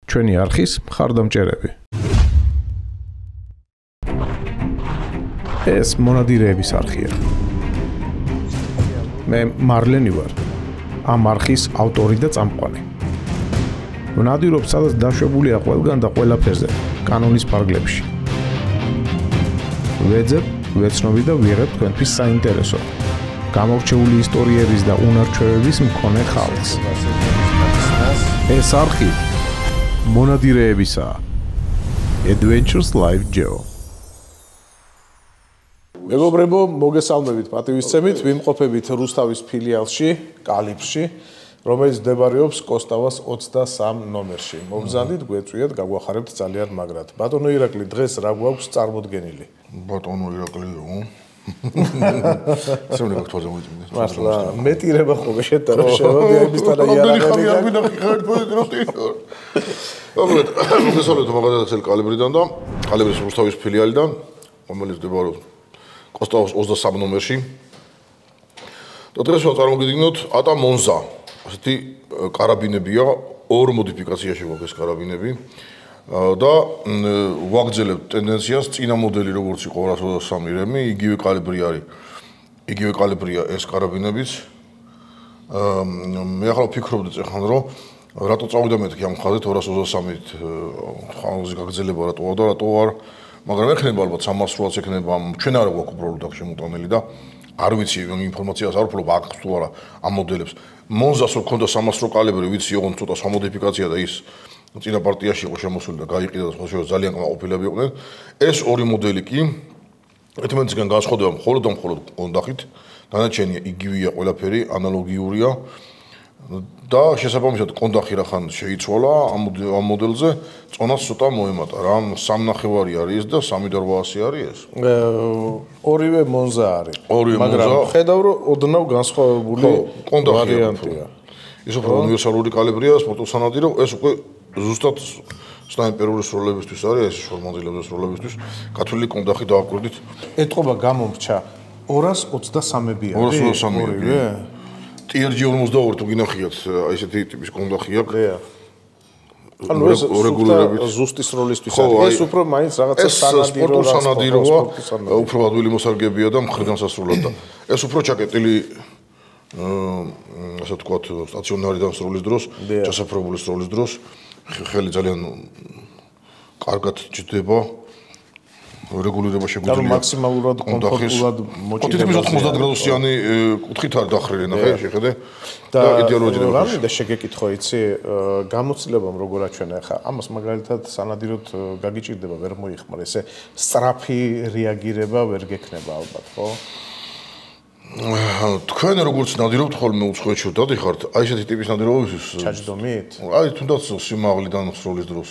ჩვენი არხის მხარდამჭერები. ეს მონადირეების არხია. მე მარლენი ვარ. ამ არხის ავტორი და წამყვანი. ვნადირობ, სადაც დაშვებულია ყველგან და ყველაფერზე, კანონის ფარგლებში. ვეძებ, ვეცნობი და ვიღებ თქვენთვის საინტერესო, გამორჩეული ისტორიების და უნარჩვევების მქონე ხალხს. ეს არხი მონადირეებისაა. Adventures Live Geo. მეგობრებო, მოგესალმებით პატივისცემით, ვიმყოფებით რუსთავის ფილიალში, კალიფში, რომელიც მდებარეობს კოსტავას 23 ნომერში. მოგზავნით, გვეწვიათ, გაგვახარებთ ძალიან მაგრად. ბატონო ირაკლი, დღეს რა გვაქვს წარმოდგენილი? ბატონო ირაკლი, სულ გაქთვაზე მოიწმინდეს. მართლა, მეტირება ხოლმე შეტანაშევადიებისთან მოგესალმებით მაგალითად კალიბრიდან და კალიბრის რუსთავის ფილიალიდან, რომელიც მდებარეობს კოსტავას 23 ნომერში. და დღეს წარმოგიდგინოთ ატა მონზა. ასეთი კარაბინებია, ორ მოდიფიკაციაში გვაქვს ეს კარაბინები. და ვაგრძელებთ ტენდენციას წინა მოდელი როგორც იყო 223 რემი, იგივე კალიბრია ეს კარაბინებიც. მე ახლა ვფიქრობდი წეხან რომ რატო წავიდა მეთქი ამ ხაზით 223-ით ხანზე გაგრძელება რატოა და რატო არ, მაგრამ ეხნება ალბათ 300-ს ეხნება, ჩვენ არ გვაქვს უბრალოდ აქ შემოტანილი და არ ვიცი ინფორმაციას არ ვფლობ აქვს თუ არა ამ მოდელებს. მონზას რო ქონდა 300 კალიბრი, ვიცი ოღონდ ცოტა სამოდიფიკაცია და ის წინა პარტიაში იყო შემოსული და გაიყიდა და სხვა ძალიან კმაყოფილები იყვნენ. ეს ორი მოდელი კი ერთმანეთისგან განსხვავდება მხოლოდ კონდახით, დანარჩენია იგივეა ყველაფერი, ანალოგიურია. და შესაბამისად კონდახი რახან შეიცვალა ამ მოდელზე, წონაც ცოტა მოემატა რა, 3.5 არის და 3.800 არის ეს. ორივე მონზა არის. მაგრამ ხედავ რომ ოდნავ განსხვავებული ვარიანტია. ის უფრო უნივერსალური კალიბრია, სპორტულ სანადირო, ეს უკვე ზუსტად სნაიპერული სროლებისთვის არის, ეს შორმანძილებზე სროლებისთვის, გათვლილი კონდახი დააკვირდით. ეტყობა გამომრჩა 223-ები არის. 223-ები. TRG 42 თუ გინახიათ, ესეთი ტიპის კონდახი აქვს. ანუ ეს ზუსტი სროლისთვის არის. ეს უფრო მაინც რაღაცა სანადიროა, უფრო ადვილი მოსარგებია და მხრიდან სასრულად და ეს უფრო ჩაკეტილი ასე ვთქვათ, სტაციონარიდან სროლის დროს, ჩასაფრებული სროლის დროს ხელი ძალიან კარგად ჯდება. რეგულირება შეგვიძლია. ანუ მაქსიმალურად კომფორტულად მოჭიდება. 90 გრადუსიანი კუთხით არ დახრილი, ნახე, შეხედე. და იდეალურად ჯდება. რამე შეგეკითხო, იცი, გამოცდილებამ როგორ აჩვენა ახლა. ამას მაგალითად სანადიროდ გაგიჭირდება, ვერ მოიხმარ, ესე სწრაფი რეაგირება ვერ გექნება ალბათ, ხო? თქვენ როგორც ნადირობთ ხოლმე უცხოეთში დადიხართ, აი ესეთი ტიპის ნადირობისთვის ჩაჯდომით? აი თუნდაც სიმაღლიდან სროლის დროს.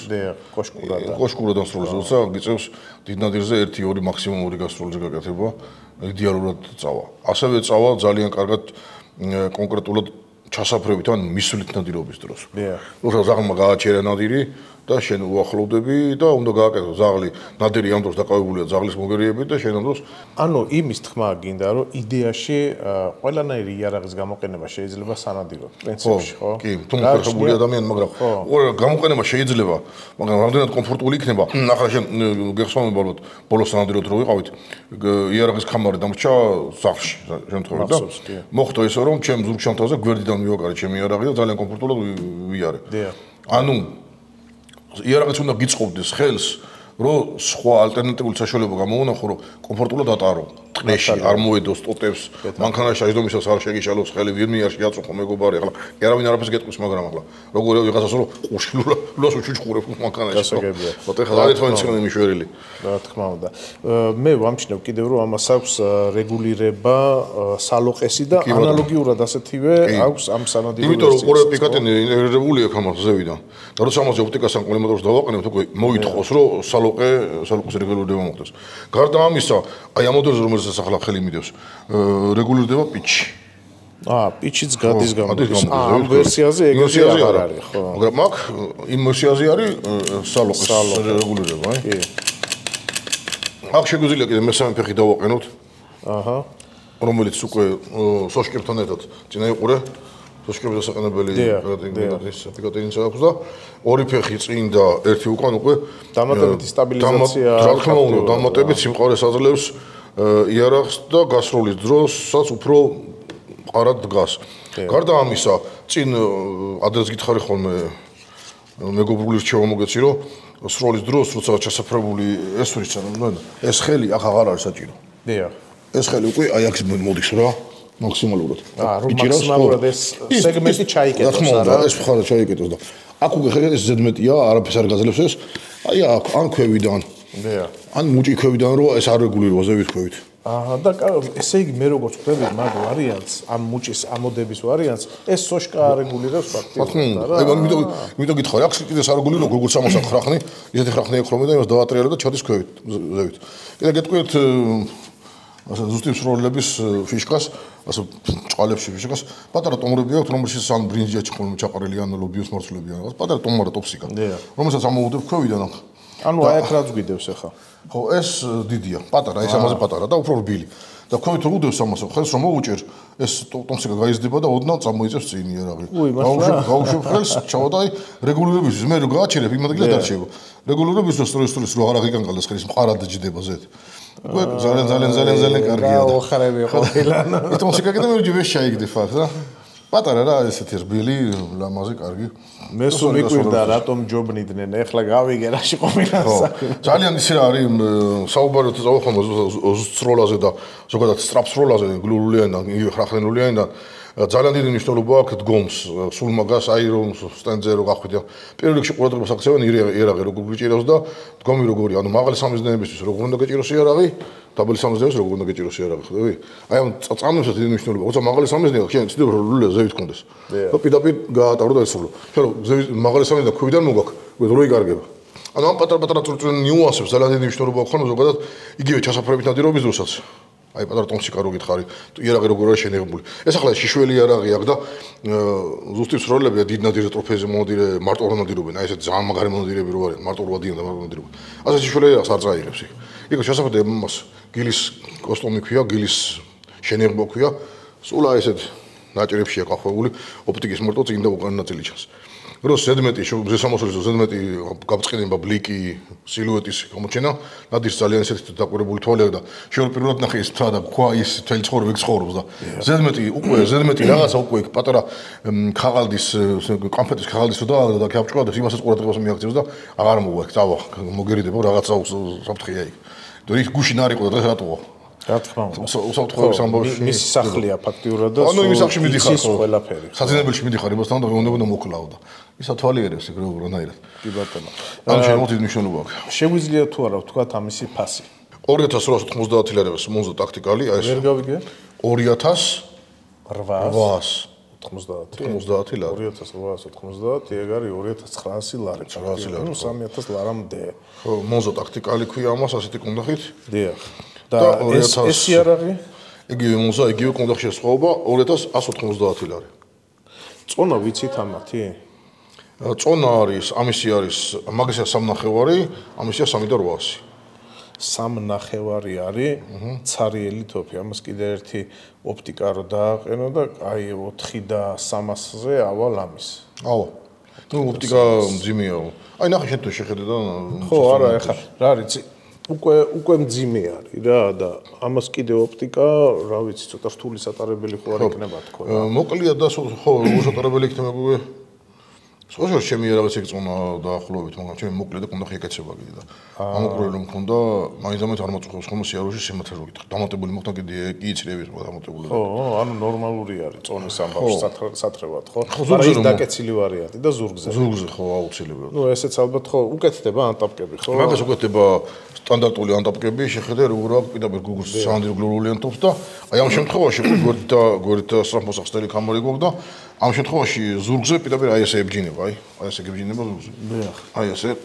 კოშკურადან სროლის დროს, გიწევს დიდ ნადირზე 1-2 მაქსიმუმ 2 გასროლიზე გაკეთება, იდეალურად წავა. ასევე წავა ძალიან კარგად კონკრეტულად ჩასაფრებით ან მისვლით ნადირობის დროს. ნუ ზაღლმა გააჩერა ნადირი და შენ უახლოვდები და უნდა გააკეთო ზაღლი, ნადირი ამ დროს დაკავებულია ზაღლის მოგერიებით და შენ ამ დროს ანუ იმის თქმა გინდა რომ იდეაში ყველანაირი იარაღის გამოყენება შეიძლება სანადიროდ პრინციპში, ხო? კი, თუ მოხერხებული ადამიანი, მაგრამ გამოყენება შეიძლება, მაგრამ რამდენად კომფორტული იქნება. ახლა შენ გეხსოვნება ალბათ ბოლოს სანადიროდ რო ვიყავით, იარაღის ქამარი დამრჩა სახლში შემთხვევით და მოხდა ისე რომ ჩემ ზურგჩამთაზე გვერდიდან მივაკარე ჩემი იარაღი და ძალიან კომფორტულად ვიარე. ანუ იარაღიც უნდა გიწყობდეს ხელს, რომ სხვა ალტერნატიული საშუალება გამოვანახო, რომ კომფორტულად ატარო. ტყეში არ მოედოს ტოტებს, მანქანაში აჯდომისას არ შეგიშალოს ხელი, ვირმე არ შეაწუხო მეგობარი, ახლა არავინ არაფერს გეტყვის, მაგრამ ახლა როგორ ვიღაცას რომ ყუშილულას უჩუჩხურებ მანქანაში. გასაგებია. მოდი ხა ერთმანეთისგან მიშვერილი. რა თქმა უნდა. მე ვამჩნევ კიდევ რომ ამას აქვს რეგულირება სალოყესი და ანალოგიურად ასეთივე აქვს ამ სანადირო. იმიტომ რომ ყურე პიკატენი ინტეგრირებული აქვს ამას ზევიდან. და როცა ამაზე ოპტიკას ან კოლიმატორს დავაყენებთ, უკვე მოითხოვს რომ სალოყეს რეგულირება მოხდეს. გარდა ამისა, აი ამ მოდელზე რომელზეც ახლა ხელი მიდევს, რეგულირდება პიჩი. პიჩიც გადის გამოდის. ამ ვერსიაზე ეგრე აღარ არის, ხო? მაგრამ მაგ იმ ვერსიაზე არის სალოყეს რეგულირება, აი. კი. აქ შეგვიძლია კიდე მესამე ფეხი დავაყენოთ. რომელიც უკვე სოშკებთან ერთად წინა იყურე. სოშკების დასაყენებელი პიკატინიც აქვს და ორი ფეხი წინ და ერთი უკან უკვე დამატებითი სტაბილიზაცია. რა თქმა უნდა, დამატებით სიმყარეს აძლევს იარაღს და გასროლის დროსაც უფრო მყარად დგას. გარდა ამისა, წინ ადრეს გითხარი ხოლმე მეგობრული რჩევა მოგეცი, რომ სროლის დროს როცა ჩასაფრებული ეს რიცა რომ ეს ხელი აქ აღარ არის საჭირო. დიახ. ეს ხელი უკვე აი აქ მოდის რა მაქსიმალურად. რომ მაქსიმალურად ეს სეგმენტი ჩაიკეტოს რა. ეს მხარე ჩაიკეტოს და აქ უკვე ხელი ეს ზედმეტია, არაფერს არ გაძლევს ეს. აი აქ ან ქვევიდან. დიახ. ან მუჭი ქვევიდან რო ეს არ რეგულირება ზევით ქვევით. და ესე იგი მე როგორც ხვდები მაგ ვარიანტს, ამ მუჭის ამოდების ვარიანტს, ეს სოშკა არეგულირებს ფაქტიურად რა. აი იმიტომ გითხარი, აქ კიდეს არეგულირება როგორც ამას ხრახნი, ისეთი ხრახნი ექრომე და იმას დავატრიალებ და ჩადის ქვევით ზევით. კიდე გეტყვით ასე ზუსტი მსროლლების ფიშკას, ასე ჭყალებში ფიშკას, პატარა ტომრები აქვს, რომელშიც ან ბრინჯაჭი ხოლმე ჩაყარელი ან ლობიოს მარცვლები ან რაღაც, პატარა ტომარა ტოპსიკა. რომელსაც ამოვუდებ ქვევიდან აქ. ანუ აი აქ რაც გვიდევს ახლა. ხო, ეს დიდია, პატარა, ეს ამაზე პატარა და უფრო რბილი. და ქვევით რო უდევს ამას, ხელს რომ მოუჭერ, ეს ტომსიკა გაიზრდება და ოდნავ წამოიწევს წინ იარაღი. გაუშვებ ხელს, ჩავა და აი რეგულირებისთვის მე რო გააჩერებ, იმ ადგილად არჩევ. რეგულირებისთვის სწორედ რო აღარ აღიკანკალდეს ხელის მყარად ჯდება ზედ. უკვე ძალიან კარგია. გაუხარები ყოფილა. ტომსიკა კიდე მე ჯერ შეიგდე ფაქტ რა. პატარა რა ესეთი რბილი, ლამაზი, კარგი. მე სულ მიკვირდა რატომ ჯობნიდნენ, ეხლა გავიგე რაში ყოფილა საქმე. ძალიან ისე არის საუბაროთ წავახმო სროლაზე და ზოგადად სტრაფსროლაზე გლულულიანი და იგივე ხრახნელულიანი და ძალიან დიდი მნიშვნელობა აქვს დგომს, სულ მაგას აი რომ სტენდზე რო გახვიდე. პირველ რიგში ყურადღებას აქცევენ იარაღი როგორ გიჭირავს და დგომი როგორი, ანუ მაღალი სამიზნეებისთვის როგორ უნდა გეჭიროს იარაღი, დაბალი სამიზნეებისთვის როგორ უნდა გეჭიროს იარაღი, ხვდები? აი ამ წამებსაც დიდი მნიშვნელობა, როცა მაღალი სამიზნეა, ხიან ცდილობ რომ ლულე ზევით კონდეს. და პირდაპირ გაატარო და ესრულო. შენ რომ ზევით მაღალი სამიზნე ქვიდან მოგაქ, რო იგარგება. ანუ ამ პატარ-პატარა ნიუანსებს ძალიან დიდი მნიშვნელობა აქვს, ხოლმე ზოგადად იგივე ჩასაფრებით ნადირობის დროსაც. აი პატარა ტომსიკა რო გითხარი, იარაღი როგორ არის შენიღებული. ეს ახლა შიშველი იარაღი აქვს და ზუსტი სროლები და დიდ ნადირზე ტროფეზე მონადირე მარტო რო ნადირობენ, აი ესეთ ძალიან მაგარი მონადირები რო არიან, მარტო რო ადიან და მაგარი მონადირები. ასე შიშველი იარაღს არ წაიღებს იქ. იქ ჩასაფრები მას გილის კოსტუმი ქვია, გილის შენიღება ქვია, სულ აი ესეთ ნაჭრებშია გახვეული, ოპტიკის მარტო წინ და უკან ნაწილი ჩანს. რო ზედმეტი ზესამოსულის ზედმეტი გაბრწყინება ბლიკი სილუეტის გამოჩენა ნადირს ძალიან ისეთი დაკვირებული თვალია და შეიძლება პირველად ნახე ის თვა და ქვა ის თელი ცხოვრება იქ ცხოვრობს და ზედმეტი რაღაცა უკვე იქ პატარა ქაღალდის კონფეტის ქაღალდის და გაბჭყვა და იმასაც ყურადღებას მიაქცევს და აღარ მოვა იქ წავა მოგერიდება რაღაცა საფრთხეა იქ და იქ გუშინ არ იყო და დღეს რატოა რა თქმა უნდა. უსაფრთხოების ამბავში მისი სახლია ფაქტიურად და ანუ იმის სახში მიდიხარ ხო ყველაფერი. საძინებელში მიდიხარ იმასთან და უნდა მოკლავ და ის ათვალიერებს იქ როგორნაირად. კი ბატონო. ანუ შემოთით მნიშვნელობა აქვს. შეგვიძლია თუ არა ვთქვათ ამისი ფასი. 2890 ლარებს მონზო ტაქტიკალი აი ეს ვერ გავიგე? 2890 ლარი. 2890 ეგ არის 2900 ლარი. 900 ლარი. 3000 ლარამდე. ხო, მონზო ტაქტიკალი ქვია ამას ასეთი კონდახით. დიახ. და ეს იარაღი? იგივე მონზო, იგივე კონდახში სხვაობა 2190 ლარი. წონა ვიცით ამათი? წონა არის, ამისი არის, მაგისია 3.5, ამისია 3.800. 3.5 არის ცარიელი თოფი. ამას კიდე ერთი ოპტიკა რო დააყენო და აი 4 და 300-ზე ავალ ამის. ავა. ნუ ოპტიკა მძიმეა. აი ნახე შენ თუ შეხედე და ხო, არა, ეხლა რა არის უკვე მძიმე არის რა და ამას კიდე ოპტიკა, რა ვიცი, ცოტა რთული სატარებელი ხო არ იქნება თქო რა. მოკლია და ხო, სატარებელი იქნება უკვე. სოციალ ჩემი რაღაც ეგწონა დაახლოებით, მაგრამ ჩემი მოკლე და კონდახი ეკეცება კიდე და ამოყრული რომ მქონდა, მაინც არ მოწუხებს ხოლმე სიაროში სიმართლე რო გითხრა. დამატებული მოხდა კიდე კი იცრიების დამატებული. ხო, ანუ ნორმალური არის წონის ამბავში სათრევად, ხო? მაგრამ ის დაკეცილი ვარიანტი და ზურგზე. ზურგზე ხო, აუცილებლად. ნუ ესეც ალბათ ხო უკეთდება ანტაპკები, ხო? მაგას უკეთდება სტანდარტული ანტაპკები, შეხედე როგორ აქვს პირდაპირ გუგლს სანდრ გლურულიან თოფს და აი ამ შემთხვევაში გვერდით სწრაფმოსახსნელი კამერა გვაქვს და ამ შემთხვევაში ზურგზე პირდაპირ აი ესე ებჯინება, აი ესე გებჯინება ზურგზე. აი ასე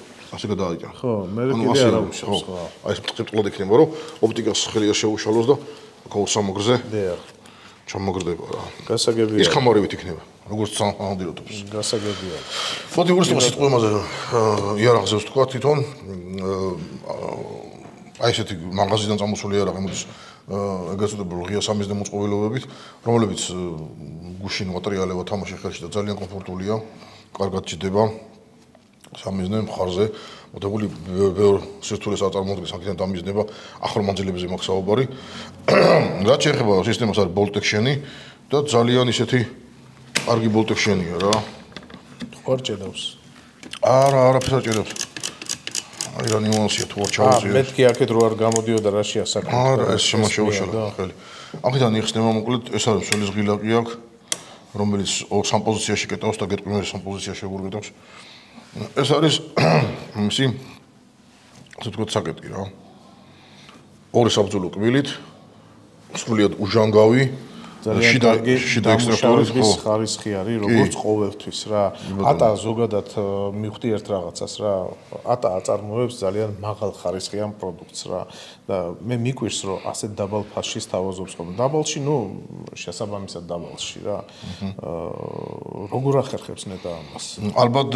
გადააჭრა. ხო, მე კიდე არ აუშავს ხო. აი ეს წწლად იქნება რომ ოპტიკას ხელია შეუშალოს და გასამოგრზე. დიახ. ჩამოგრდება რა. გასაგებია. ის კამერებით იქნება. როგორც სამამდიროთობს. გასაგებია. მოდი უბრალოდ სიტყვაზე იარაღზე ვთქვა თვითონ აი ესეთი მაღაზიიდან წამოსული იარაღი მოდის ეგრეთ წოდებულ ღია სამიზნე მოწყობილობებით, რომლებიც გუშინ მატრიალებად თამაში ხელში და ძალიან კომფორტულია, კარგად ჯდება სამიზნე მხარზე, მოდებული ბევრ სირთულეს აწარმოებს აქედან დამიზნება ახლომანძილებზე მაქვს საუბარი. რაც შეეხება სისტემას არის bolt action-ი და ძალიან ისეთი კარგი bolt action-ია რა. ხوار ჭედავს. არაფერს არ ჭედავს. აი რა ნიუანსია თუ არ ჩავუძიო. მეთქი აქეთ რო არ გამოდიოდა რაშია საქმე. არა ეს შემოშეუშალა ხელი. აქედან იხსნება მოკლედ ეს არის სულის ღილაკი აქ რომელიც სამ პოზიციაში კეტავს და გეტყვინების სამ პოზიციაში გურგეტავს. ეს არის მისი ასე ვთქვათ საკეტი რა. ორი საბრძოლო კბილით სრულიად უჟანგავი ძალიან შიდა ექსტრაქტორის ხარისხი არის როგორც ყოველთვის რა. ატა ზოგადად მივხვდი ერთ რაღაცას რა. ატა აწარმოებს ძალიან მაღალ ხარისხიან პროდუქტს რა. და მე მიკვირს რომ ასეთ დაბალ ფასში სთავაზობს ხოლმე. დაბალში, ნუ შესაბამისად დაბალში რა. როგორ ახერხებს ნეტა ამას? ალბათ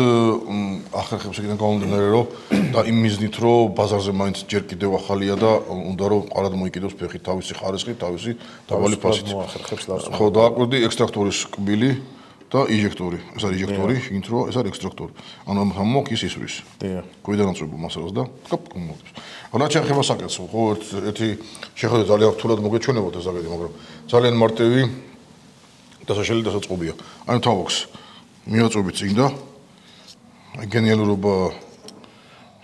ახერხებს ეგიდან გამომდინარე რომ და იმ მიზნით რომ ბაზარზე მაინც ჯერ კიდევ ახალია და უნდა რომ ყარად მოიკიდოს ფეხი თავისი ხარისხი, თავისი დაბალი ფასით. ხო, დააკვირდი ექსტრაქტორის კბილი და იჟექტორი. ეს არის იჟექტორი, შეგინთ რომ ეს არის ექსტრაქტორი. ანუ ამ მოკის ისვრის. დიახ. გვიდან აწვევ მასალას და კომოდებს. რა შეეხება საკეთს, ხო, ერთი შეხედე ძალიან რთულად მოგეჩვენებოთ ეს საკეთი, მაგრამ ძალიან მარტივი დასაშელი დასაწყობია. აი თავოქს მიაწვევი წინ და აი გენიალურობა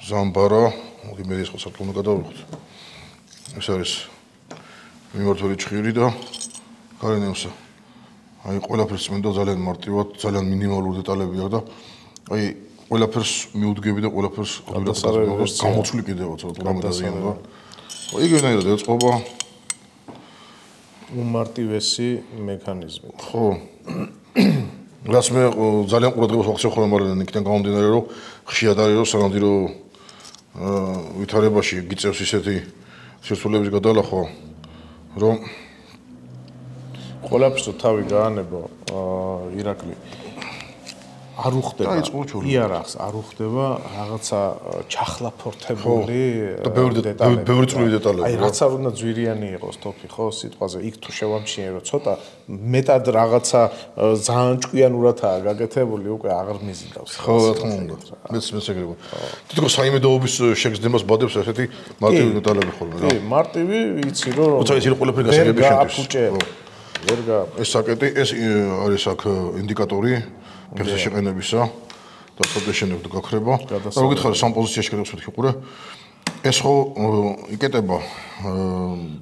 ზამბარა, მოდი მე ეს ხო საერთოდ უნდა გადავიღოთ. ეს არის მიმართული ჭხირი და გარენევსა. აი ყველაფერს მინდა ძალიან მარტივად, ძალიან მინიმალური დეტალები აქვს და აი ყველაფერს მიუდგები და ყველაფერს გამოცვლი კიდევაც რამე დაზიანება. იგივენაირად ეწყობა უმარტივესი მექანიზმი. ხო. რაც მე ძალიან ყურადღებას ვახსოვ ხოლმე, მაგრამ იქიდან გამომდინარე რომ ხშირად არის რომ სანადირო ვითარებაში გიწევს ისეთი სირთულეების გადალახვა, რომ ყველაფერს თავი გაანებო ირაკლი არ უხდება იარაღს არ უხდება რაღაცა ჩახლაფორთებული და ბევრი წვრილი დეტალები აი რაც არ უნდა ძვირიანი იყოს თოფი ხო სიტყვაზე იქ თუ შევამჩნიე რომ ცოტა მეტად რაღაცა ძალიან ჭკვიანურადაა გაკეთებული უკვე აღარ მიზიდავს ხო რა თქმა უნდა მეც ეგრე ვარ თითქოს საიმედოობის შეგრძნებას ბადებს ესეთი მარტივი დეტალები ხოლმე რა კი მარტივი იცი რომ უცებ ის ყველაფერი გასაგები შენთვის ეს საკეტი ეს არის აქ ინდიკატორი ფეხზე შეყენებისა და პროტექციონერად გაქრება. და რო გითხარი სამ პოზიციაში კეთებს მეთქი ყურე. ეს ხო იკეტება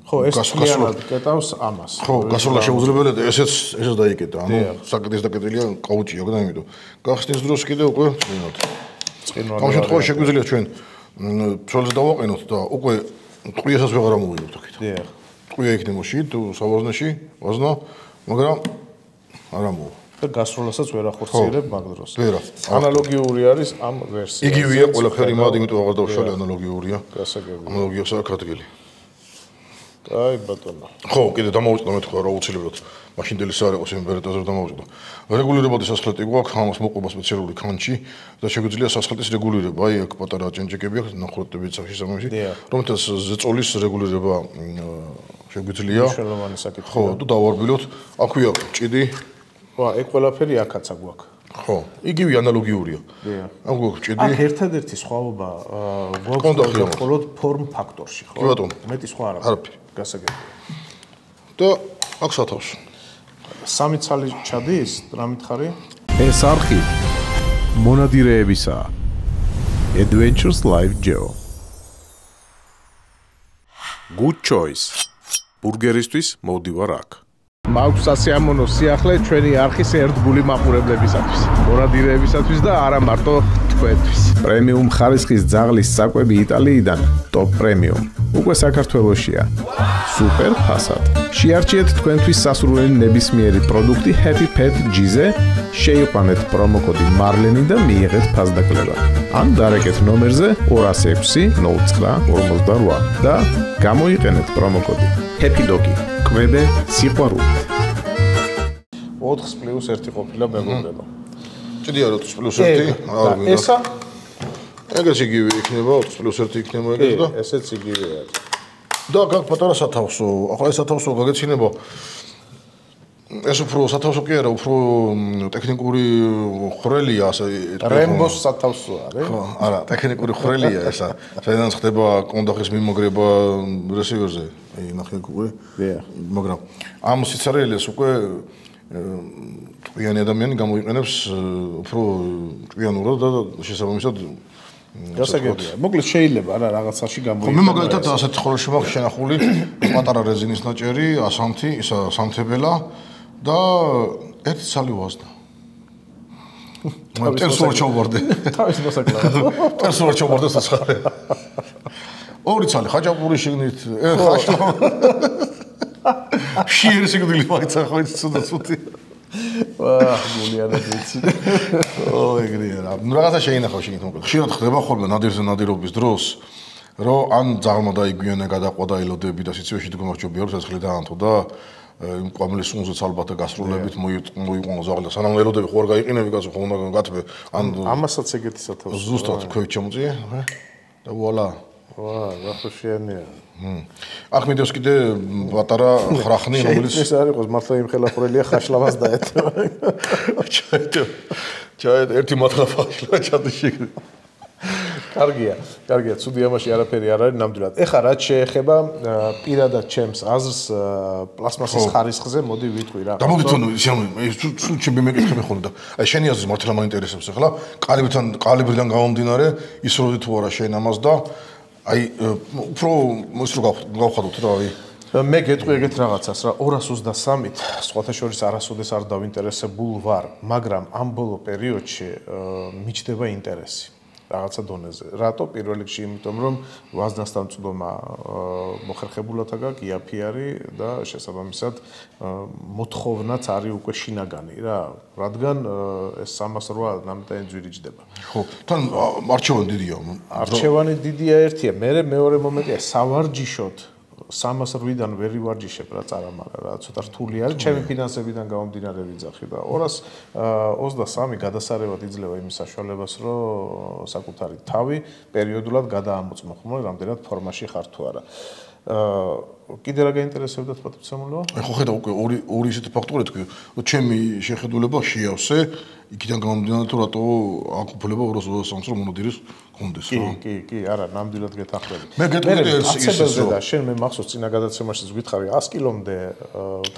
ხო ეს კლიანად კეტავს ამას. ხო, გასვლა შეუძლებელია და ესეც დაიკეტა. ანუ საკეტის დაკეტილია კაუჭი აქვს და ამიტომ გახსნის დროს კიდე უკვე წვინოთ. ამ შემთხვევაში შეგვიძლია ჩვენ ცოლზე დავაყენოთ და უკვე ტყვიასაც ვეღარ ამოვიდოთ აქეთ. დიახ. ტყვია იქნება მოშიც სავაზნეში, ვაზნა, მაგრამ არ ამოვა. და გასროლასაც ვერ ახორციელებ მაგ დროს. ვერა. ანალოგიური არის ამ ვერსიას. იგივეა ყველაფერი, მაგრამ იმიტომ აღარ დავშალე ანალოგიურია. გასაგებია. ანალოგიას აქვს ადგილი. აი ბატონო. ხო, კიდე დამოვიწყდა მე თქვა რა უცილებლად. მაშინდელი საერყოს იმპერატორზე დამოვიწყდა. რეგულირებადი სასხლეტი გვაქვს, ამას მოყვება სპეციალური ქანჩი და შეგვიძლია სასხლეტის რეგულირება. აი აქ პატარა ჭენჭეკები აქვს, ნახურატებიც აქვს შესაბამისი, რომელთაც ზეწოლის რეგულირება შეგვიძლია. მნიშვნელოვანი საკითხია. ხო, თუ დავარბილოთ, აქვე აქვს ჭიდი. ხო, ეგ ყველაფერი აქაცა გვაქვს. ხო, იგივე ანალოგიურია. დიახ. აქ გვაქვს ჭიდი. აქ ერთადერთი სხვაობა გვაქვს მხოლოდ ფორმ ფაქტორში, ხო? ბატონო. მეტი სხვა არაფერი. გასაგებია. და აქ სათავს. სამი ცალი ჩადის, რა მითხარი? ეს არხი მონადირეებისა. Adventures Live Geo. Good choice. ბურგერისთვის მოვდივარ აქ. მაქვს სასიამოვნო სიახლე ჩვენი არხის ერთგული მაყურებლებისათვის, მონადირეებისათვის და არა მარტო თქვენთვის. პრემიუმ ხარისხის ძაღლის საკვები იტალიიდან, ტოპ პრემიუმ. უკვე საქართველოშია. სუპერ ფასად. შეარჩიეთ თქვენთვის სასურველი ნებისმიერი პროდუქტი Happy Pet G-ზე, შეიყვანეთ პრომოკოდი Marleni და მიიღეთ ფასდაკლება. ან დარეკეთ ნომერზე 206 09 და გამოიყენეთ პრომოკოდი Happy Doggy. კვებე სიყვარულით. 4+1 ყოფილა მეგობრებო. ჭიდია რა 4+1? არ მინდა. ესა? ეგრე იგივე იქნება 4+1 იქნება ეგრე და ესეც იგივე არის. და გაკ პატარა სათავსო. ახლა ეს სათავსო გაგეცინება ეს უფრო სათავსო კი არა, უფრო ტექნიკური ხრელია, ასე რემბოს სათავსო არის? ხო, არა, ტექნიკური ხრელია ესა. საიდან ხდება კონდახის მიმაგრება რესივერზე. ნახე უკვე. მაგრამ ამ სიცარიელეს უკვე ტვიანი ადამიანი გამოიყენებს უფრო ტვიანურად და შესაბამისად გასაგებია. მოკლედ შეიძლება არა რაღაცაში გამოიყენოს. მე მაგალითად ასეთ ხოლმე შემახ შენახული პატარა რეზინის ნაჭერი, ასამთი, ისა სამთებელა და ერთი ცალი ვაზდა. ტერსოარ ჩავვარდე. თავის მოსაკლავად. ტერსოარ ჩავვარდე საცხარე. ორი ცალი ხაჭაპური შიგნით, ხაშლა. შიერი შიგნით მაიცა ხო ის ცუდა ცუდი. გულიანად ვიცი. ეგრეა რა. ნუ რაღაცა შეინახავ შეგით მოკლედ. ხშირად ხდება ხოლმე ნადირობის დროს, რომ ან ძაღლმა დაიგვიანა, გადაყვა და ელოდები და სიცივეში დგომარჯობია, რომ ცეცხლი დაანთო და იმ ყვამლის სუნზეც ალბათ გასრულებით მოიყვანო ზაღლი. სანამ ელოდები ხო არ გაიყინები, გასულ ხო უნდა გათბე. ან ამასაც ეგეთი სათავსო. ზუსტად ქვევით ჩამოწიე და ვუალა. გახუშიანია. აქ მიდევს კიდე პატარა ხრახნი, რომელიც ეს არ იყოს მართლა იმ ხელახურელია ხაშლავას დაეთმო. ჩაეთ ერთი მათლა ხაშლა ჩადი შეგრე. კარგია, ცუდი ამაში არაფერი არ არის ნამდვილად. ეხლა რაც შეეხება პირადად ჩემს აზრს პლასმასის ხარისხზე, მოდი ვიტყვი რა. დამოგითხოვე, სულ ჩემი მეკითხები ხოლმე და აი შენი აზრი მართლა მაინტერესებს ახლა კალიბრიდან გამომდინარე, ისროდი თუ არა შენ ამას და აი უფრო ის რო გავხადოთ რა აი მე გეტყვი ეგეთ რაღაცას რა 223-ით სხვათა შორის არასოდეს არ დავინტერესებულ ვარ, მაგრამ ამ ბოლო პერიოდში მიჩნდება ინტერესი რაღაცა დონეზე. რატო? პირველ რიგში იმიტომ რომ ვაზდასთან წვდომა მოხერხებულათა გაქვს, იაფი არის და შესაბამისად მოთხოვნაც არის უკვე შინაგანი რა, რადგან ეს 308 ნამდვილად ძვირიჯდება. ხო, თან არჩევანი დიდია. არჩევანი დიდია ერთია, მეორე მომენტია სავარჯიშოთ 308-დან ვერ ივარჯიშებ რა წარამარა რა ცოტა რთული არის ჩემი ფინანსებიდან გამომდინარე ვიძახი და 223 გადასარევად იძლევა იმის საშუალებას რომ საკუთარი თავი პერიოდულად გადაამოწმო ხომ რამდენად ფორმაში ხარ თუ არა კიდე რა გაინტერესებდათ პატრიცამულო? ხო ხედავ უკვე ორი ისეთი ფაქტორი თქვი რომ ჩემი შეხედულება შეავსე იქიდან გამომდინარე თუ რატო აქ უფლება 223 რომ მონადირის კონდეს რა კი არა ნამდვილად გეთანხმები მე გეტყვი ეს და შენ მე მახსოვს წინა გადაცემაში ვითხარი 100 კილომდე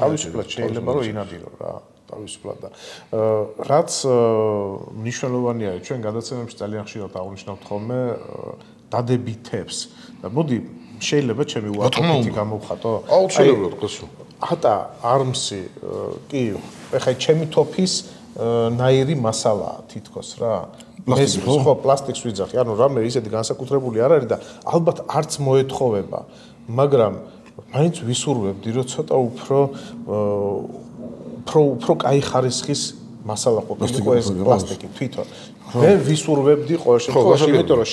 თავისუფლად შეიძლება რომ ინადირო რა თავისუფლად და რაც მნიშვნელოვანია ჩვენ გადაცემებში ძალიან ხშირად აღნიშნავთ ხოლმე დადებითებს და მოდი შეიძლება ჩემი უარყოფითი გამოვხატო აუცილებლად გასო ატა არმსი კი ეხა ჩემი თოფის ნაირი მასალაა თითქოს რა ეს ხო პლასტიკს ვიძახი ანუ რამე ისეთი განსაკუთრებული არ არის და ალბათ არც მოეთხოვება მაგრამ მაინც ვისურვებდი რომ ცოტა უფრო კაი ხარისხის მასალა ყოფილიყო ეს პლასტიკი თვითონ მე ვისურვებდი ყოველ შემთხვევაში იმიტომ რომ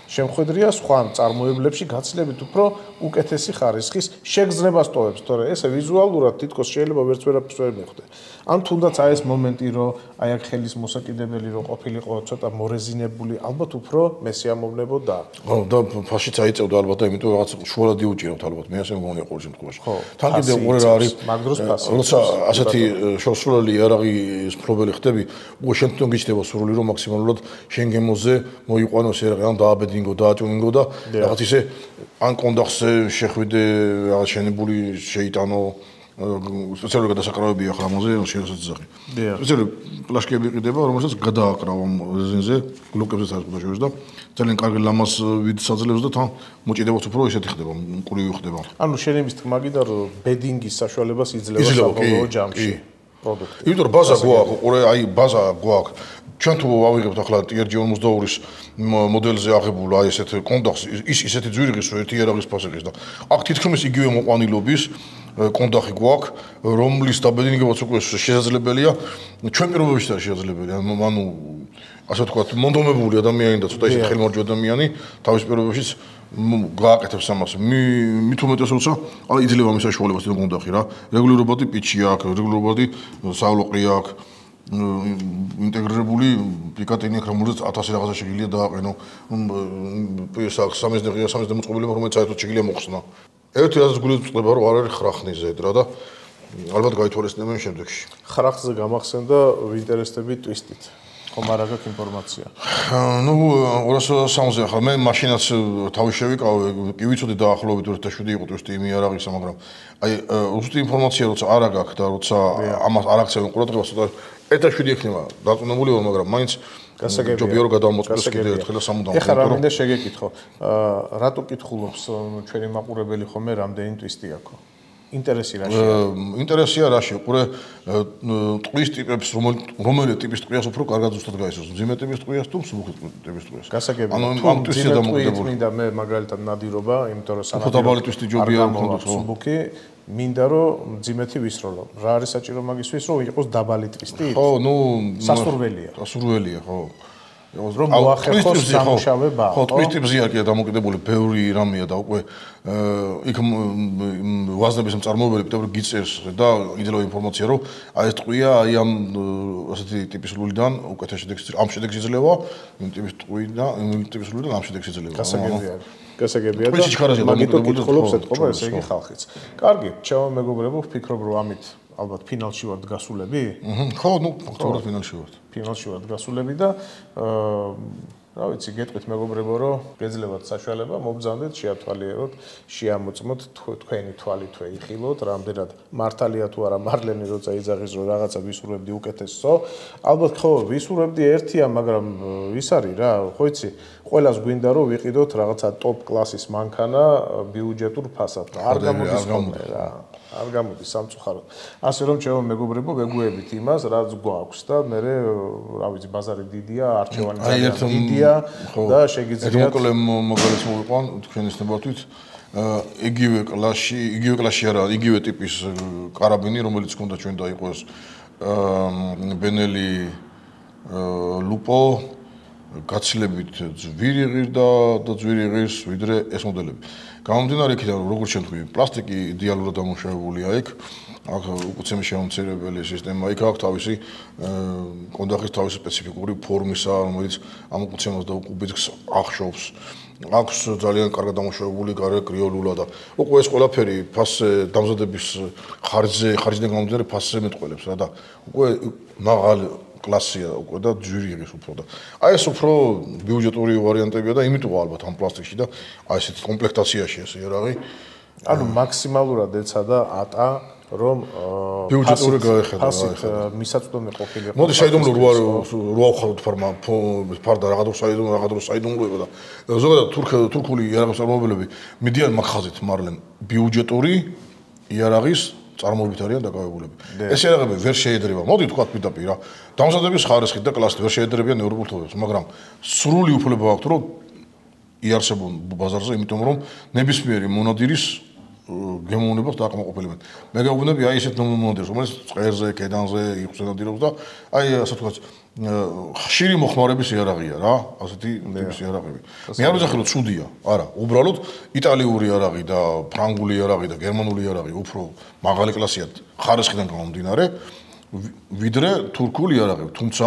შემხედრია სხვა წარმოებლებში გაცილებით უფრო უკეთესი ხარისხის შეგრძნებას ტოვებს, თორე ესე ვიზუალურად თითქოს შეიძლება ვერც ვერაფერს ვერ მიხვდე. ან თუნდაც აი ეს მომენტი, რომ აი აქ ხელის მოსაკიდებელი რომ ყოფილიყო ცოტა მორეზინებული, ალბათ უფრო მესიამოვნებოდა. ხო, და ფაშიც აიწევდა ალბათ და იმიტომ რაღაც შუალად იუჭირავთ ალბათ. მე ასე მგონია ყოველ შემთხვევაში. თან კიდე ორი რა არის, მაგდროს ფასი. როცა ასეთი შორსულელი იარაღის მფლობელი ხდები, უკვე შენ თვითონ გიჩნდება სურვილი რომ მაქსიმალურად შენ გემოზე მოიყვანოს იარაღი, ან დააბედინგო, დაატიუნინგო და რაღაც ისე ან კონდახზე შეხვიდე, რაღაც შენებული შეიტანო სპეციალური გადასაკრავებია ახლა ამაზე შეიძლება ძახი. სპეციალური პლაშკები ყიდება, რომელსაც გადააკრავ ამ რეზინზე, გლოკებზეც არის ყველა შორის და ძალიან კარგი ლამას ვიდსაძლევს და თან მოჭიდებას უფრო ისეთი ხდება, მკვრივი ხდება. ანუ შენ იმის თქმა გინდა რომ ბედინგის საშუალებას იძლევა საბოლოო ჯამში პროდუქტი. იმიტომ რომ ბაზა გვაქვს, ყურე, აი ბაზა გვაქვს. ჩვენ თუ ავიღებთ ახლა TRG-42-ის მოდელზე აღებულ აი ესეთ კონდახს, ისეთი ძვირიღის რომ ერთი იარაღის ფასეყის და აქ თითქმის იგივე მოყვანილობის კონდახი გვაქვს, რომლის დაბედინგებაც უკვე შესაძლებელია, ჩვენ პირობებში არის შესაძლებელი. ანუ ასე ვთქვათ, მონდომებული ადამიანი და ცოტა ისეთი ხელმარჯვე ადამიანი თავის პირობებშიც გააკეთებს ამას. მით უმეტეს როცა აი იძლევა მის საშუალებას იმ კონდახი რა. რეგულირებადი პიჩი აქვს, რეგულირებადი სავლოყი აქვს. ინტეგრირებული პიკატინი აქ რომელზეც 1000 რაღაცა შეგიძლია დააყენო. სამის მოწყობილება რომელიც საერთოდ შეგიძლია მოხსნა. ერთი რაზეც გულით წდება რომ არ არის ხრახნის ზედ რა და ალბათ გაითვალისწინებენ შემდეგში. ხრახზე გამახსენდა ვინტერესდები ტვისტით. ხომ არ აქვს ინფორმაცია. ნუ 260-ზე ახლა მე მაშინაც თავი შევიკავე, კი ვიცოდი დაახლოებით 2007 იყო ტვისტი იმ იარაღისა, მაგრამ აი უბრალოდ ინფორმაცია როცა არ აქვს და როცა ამას არ აქცევენ ყურადღებას, ცოტა 1-7 ექნება დაწუნებული ვარ, მაგრამ მაინც ჯობია რომ გადავამოწყდეს კიდევ ერთხელ და სამუდამოდ. ეხლა რა მინდა შეგეკითხო. რატო კითხულობს ჩვენი მაყურებელი ხოლმე რამდენი ტვისტი აქვს? ინტერესი რაშია? ინტერესია რაში? ყურე ტყვის ტიპებს რომელი ტიპის ტყვიას უფრო კარგად ზუსტად გაიცნობს? მძიმე ტიპის ტყვიას თუ მსუბუქი ტიპის ტყვიას? გასაგებია. ანუ ამ ტვისტია დამოკიდებული. მინდა მე მაგალითად ნადირობა, იმიტომ რომ უფრო დაბალი ტვისტი ჯობია არ მქონდეს მსუბუქი, მინდა რომ მძიმეთი ვისროლო. რა არის საჭირო მაგისთვის, რომ იყოს დაბალი ტვისტი? ხო, ნუ სასურველია. სასურველია, ხო. რომ მოახერხოს სამუშავება. ხო, ტვისტი ბზია კი დამოკიდებული, ბევრი რამეა და უკვე იქ ვაზნების მწარმოებელი პიტერ გიწერს და იძლევა ინფორმაცია რომ აი ეს ტყვია აი ამ ასეთი ტიპის ლულიდან უკეთეს შედეგს ამ შედეგს იძლევა იმ ტიპის ტყვიდან იმ ტიპის ლულიდან ამ შედეგს იძლევა. გასაგებია და მაგითო კითხულობს ეთყობა ესე იგი ხალხიც. კარგი, ჩემო მეგობრებო, ვფიქრობ რომ ამით ალბათ ფინალში ვართ გასულები? ხო, ნუ ფაქტობრივად ფინალში ვართ. ფინალში ვართ გასულები და რა ვიცი, გეტყვით მეგობრებო, რომ გეძლებათ საშუალება, მობრძანდეთ, შეათვალიეროთ, შეამოწმოთ თქვენი თვალით ვეიხილოთ, რამდენად მართალია თუ არა მარლენი როცა იძახის რომ რაღაცა ვისურვებდი უკეთესო. ალბათ ხო, ვისურვებდი ერთია, მაგრამ ვის არის რა, ხო იცი, ყველას გვინდა რომ ვიყიდოთ რაღაცა ტოპ კლასის მანქანა ბიუჯეტურ ფასად. არ გამოდის ხოლმე რა. არ გამოდის სამწუხაროდ. ასე რომ ჩემო მეგობრებო, ვეგუებით იმას, რაც გვაქვს და მე რა ვიცი, ბაზარი დიდია, არჩევანი ძალიან დიდია და შეგიძლიათ მოკლე მაგალითს მოვიყვან თქვენის ნებართვით. იგივე კლასში არა, იგივე ტიპის კარაბინი, რომელიც ქონდა ჩვენ და იყოს ბენელი ლუპო გაცილებით ძვირი ღირდა და ძვირი ღირს ვიდრე ეს მოდელები. გამომდინარე იქიდან რომ როგორც შემთხვევით პლასტიკი იდეალურად დამუშავებულია იქ, აქ უკუცემის შემომცირებელი სისტემა იქ აქვს თავისი კონდახის თავისი სპეციფიკური ფორმისა, რომელიც ამ უკუცემას და უკუბიძგს ახშობს. აქვს ძალიან კარგად დამუშავებული გარე კრიოლულა და უკვე ეს ყველაფერი ფასზე დამზადების ხარჯიდან გამომდინარე ფასზე მეტყველებს რა და უკვე მაღალი კლასია უკვე და ძვირი ღირს უფრო და აი ეს უფრო ბიუჯეტური ვარიანტებია და იმიტომ ალბათ ამ პლასტიკში და აი ესეთ კომპლექტაციაში ეს იარაღი ანუ მაქსიმალურად ეცადა ატა რომ ბიუჯეტური გაეხედა ფასით მისაწვდომი ყოფილიყო. მოდი საიდუმლო რო ავხალოთ ფარდა რაღაც დრო საიდუმლოება და ზოგადად თურქული იარაღის წარმომადგენლები მიდიან მაგ ხაზით მარლენ ბიუჯეტური იარაღის წარმოებით არიან დაკავებულები. ეს იარაღები ვერ შეედრება. მოდი თქვათ პირდაპირ რა. დამზადების ხარისხით და კლასით ვერ შეედრებიან ევროპულ თოვებს, მაგრამ სრული უფლება აქვს რომ იარსებონ ბაზარზე, იმიტომ რომ ნებისმიერი მონადირის გემოვნებას დააკმაყოფილებენ. მე გავუბნები აი ესეთ მონადირს, რომელიც წერზე, კედანზე იხსნა ნადირობს და აი ასე თქვათ ხშირი მოხმარების იარაღია რა, ასეთი ტიპის იარაღები. მე არ ვიძახი რომ ცუდია, არა, უბრალოდ იტალიური იარაღი და ფრანგული იარაღი და გერმანული იარაღი უფრო მაღალი კლასია ხარისხიდან გამომდინარე, ვიდრე თურქული იარაღები, თუმცა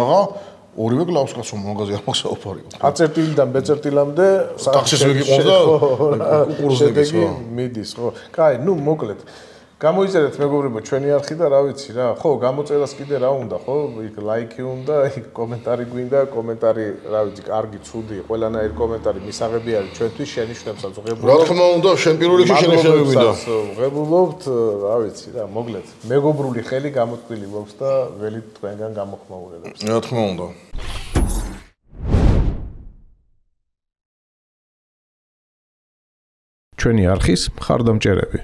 ორივე კლავს კაცო მაგაზე არ მაქსაოფარი. A-წერტილიდან B-წერტილამდე ტაქსის ვიგიყვანს და კურსებს ხო. მიდის, ხო. კაი, ნუ მოკლედ. გამოიწერეთ მეგობრებო ჩვენი არხი და რა ვიცი რა, ხო, გამოწერას კიდე რა უნდა, ხო? იქ ლაიქი უნდა, იქ კომენტარი გვინდა, კომენტარი, რა ვიცი, კარგი, ცუდი, ყველანაირი კომენტარი მისაღები არის ჩვენთვის შენიშვნებსაც ვღებულობთ. რა თქმა უნდა, შენ პირველ რიგში შენიშვნები გვინდა. ვღებულობთ, რა ვიცი რა, მოკლედ. მეგობრული ხელი გამოწვილი გვაქვს და ველით თქვენგან გამოხმაურებებს. რა თქმა უნდა. ჩვენი არხის მხარდამჭერები